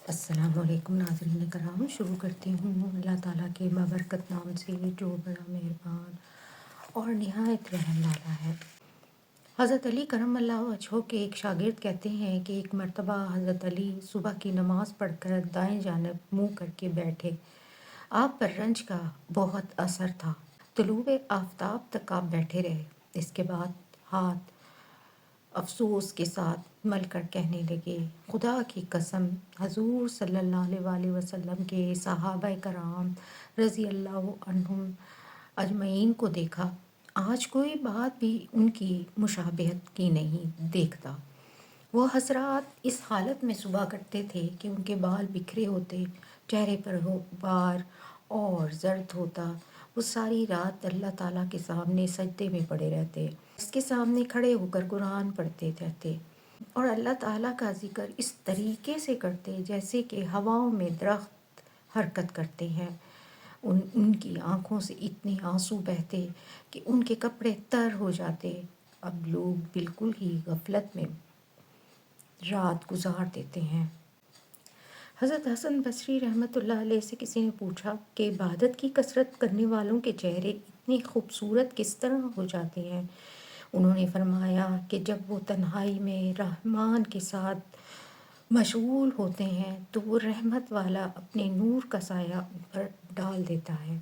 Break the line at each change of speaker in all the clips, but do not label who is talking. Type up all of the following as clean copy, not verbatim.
السلام علیکم ناظرین کرام، شروع کرتی ہوں اللہ تعالیٰ کے بابرکت نام سے جو بڑا مہربان اور نہایت رحم والا ہے۔ حضرت علی کرم اللہ وجہہ کے ایک شاگرد کہتے ہیں کہ ایک مرتبہ حضرت علی صبح کی نماز پڑھ کر دائیں جانب منہ کر کے بیٹھے۔ آپ پر رنج کا بہت اثر تھا۔ طلوع آفتاب تک آپ بیٹھے رہے۔ اس کے بعد ہاتھ افسوس کے ساتھ مل کر کہنے لگے، خدا کی قسم، حضور صلی اللہ علیہ وآلہ وسلم کے صحابہ کرام رضی اللہ عنہم اجمعین کو دیکھا، آج کوئی بات بھی ان کی مشابہت کی نہیں دیکھتا۔ وہ حضرات اس حالت میں صبح کرتے تھے کہ ان کے بال بکھرے ہوتے، چہرے پر غبار اور زرد ہوتا۔ وہ ساری رات اللہ تعالیٰ کے سامنے سجدے میں پڑے رہتے، اس کے سامنے کھڑے ہو کر قرآن پڑھتے رہتے اور اللہ تعالیٰ کا ذکر اس طریقے سے کرتے جیسے کہ ہواؤں میں درخت حرکت کرتے ہیں۔ ان کی آنکھوں سے اتنے آنسو بہتے کہ ان کے کپڑے تر ہو جاتے۔ اب لوگ بالکل ہی غفلت میں رات گزار دیتے ہیں۔ حضرت حسن بصری رحمۃ اللہ علیہ سے کسی نے پوچھا کہ عبادت کی کثرت کرنے والوں کے چہرے اتنے خوبصورت کس طرح ہو جاتے ہیں؟ انہوں نے فرمایا کہ جب وہ تنہائی میں رحمان کے ساتھ مشغول ہوتے ہیں تو وہ رحمت والا اپنے نور کا سایہ ان پر ڈال دیتا ہے۔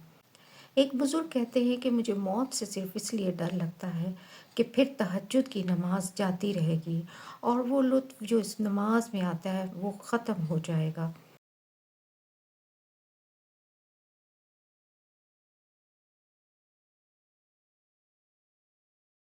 ایک بزرگ کہتے ہیں کہ مجھے موت سے صرف اس لیے ڈر لگتا ہے کہ پھر تہجد کی نماز جاتی رہے گی اور وہ لطف جو اس نماز میں آتا ہے وہ ختم ہو جائے گا۔